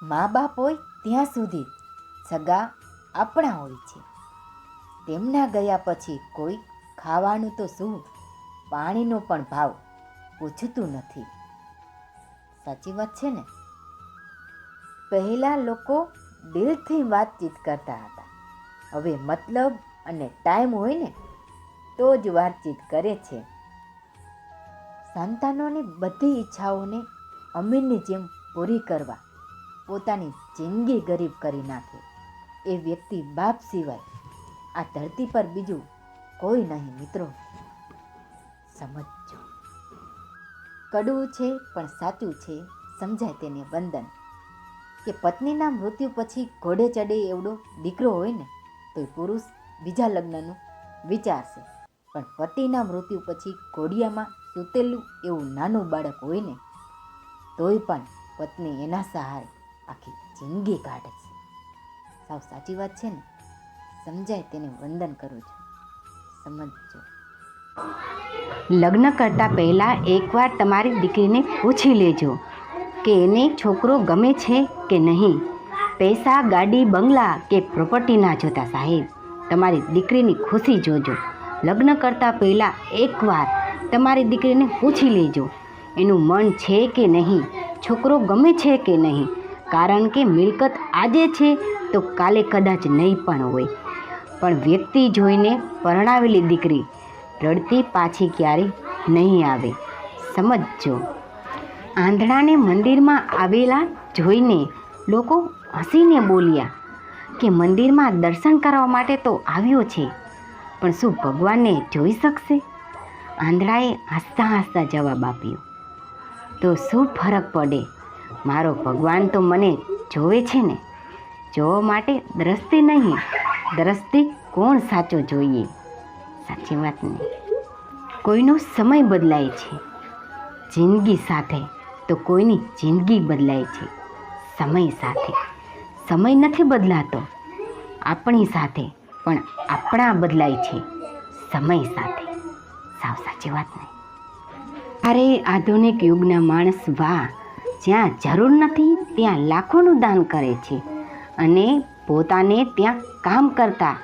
મા બાપ હોય ત્યાં સુધી સગા આપણા હોય છે. તેમના ગયા પછી કોઈ ખાવાનું તો શું, પાણીનો પણ ભાવ પૂછતું નથી. સાચી વાત છે ને? પહેલાં લોકો દિલથી વાતચીત કરતા હતા. હવે મતલબ અને ટાઈમ હોય ને તો જ વાતચીત કરે છે. સંતાનોની બધી ઈચ્છાઓને અમીરની જેમ પૂરી કરવા પોતાની જિંદગી ગરીબ કરી નાખે એ વ્યક્તિ બાપ સિવાય આ ધરતી પર બીજું કોઈ નહીં. મિત્રો સમજો. કડવું છે પણ સાચું છે, સમજાય તેને વંદન. કે પત્નીના મૃત્યુ પછી ઘોડે ચડે એવડો દીકરો હોય ને તો પુરુષ બીજા લગ્નનું વિચારશે, પણ પતિના મૃત્યુ પછી ઘોડિયામાં સૂતેલું એવું નાનું બાળક હોય ને તોય પણ પત્ની એના સહારે આખી જિંદગી કાઢે છે. સાવ સાચી વાત છે ને? સમજાય તેને વંદન કરું છું. સમજો. લગ્ન કરતાં પહેલાં એકવાર તમારી દીકરીને પૂછી લેજો કે એને છોકરો ગમે છે કે નહીં. પૈસા, ગાડી, બંગલા કે પ્રોપર્ટી ના જોતા સાહેબ, તમારી દીકરીની ખુશી જોજો. લગ્ન કરતાં પહેલાં એકવાર તમારી દીકરીને પૂછી લેજો એનું મન છે કે નહીં, છોકરો ગમે છે કે નહીં. કારણ કે મિલકત આજે છે તો કાલે કદાચ નહીં પણ હોય, પણ વ્યક્તિ જોઈને પરણાવેલી દીકરી રડતી પાછી ક્યારેય નહીં આવે. સમજો. આંધળાને મંદિરમાં આવેલા જોઈને લોકો હસીને બોલ્યા કે મંદિરમાં દર્શન કરવા માટે તો આવ્યો છે, પણ શું ભગવાનને જોઈ શકશે? આંધળાએ હસતા હસતા જવાબ આપ્યો, તો શું ફરક પડે, મારો ભગવાન તો મને જોવે છે ને. જોવા માટે દ્રષ્ટિ નહીં, દ્રષ્ટિ કોણ સાચો જોઈએ. સાચી વાત ને? કોઈનો સમય બદલાય છે જિંદગી સાથે, તો કોઈની જિંદગી બદલાય છે સમય સાથે. સમય નથી બદલાતો આપણી સાથે, પણ આપણા બદલાય છે સમય સાથે. સાવ સાચી વાત ને? અરે આધુનિક યુગના માણસ વાહ, જ્યાં જરૂર નથી ત્યાં લાખોનું દાન કરે છે અને પોતાને ત્યાં કામ કરતા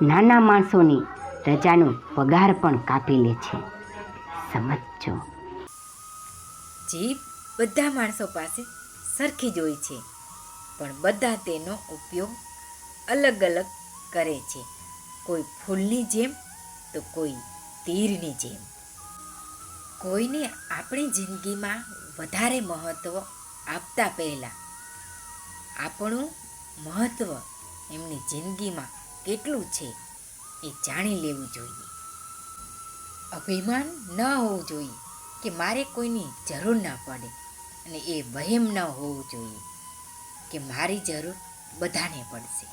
નાના માણસોની રજાનો પગાર પણ કાપી લે છે. સમજો. જીભ બધા માણસો પાસે સરખી જ હોય છે, પણ બધા તેનો ઉપયોગ અલગ અલગ કરે છે. કોઈ ફૂલની જેમ તો કોઈ તીરની જેમ. કોઈને આપણી જિંદગીમાં વધારે મહત્ત્વ આપતા પહેલાં આપણું મહત્ત્વ એમની જિંદગીમાં કેટલું છે એ જાણી લેવું જોઈએ. અભિમાન ન હોવું જોઈએ કે મારે કોઈની જરૂર ના પડે, અને એ વહેમ ન હોવું જોઈએ કે મારી જરૂર બધાને પડશે.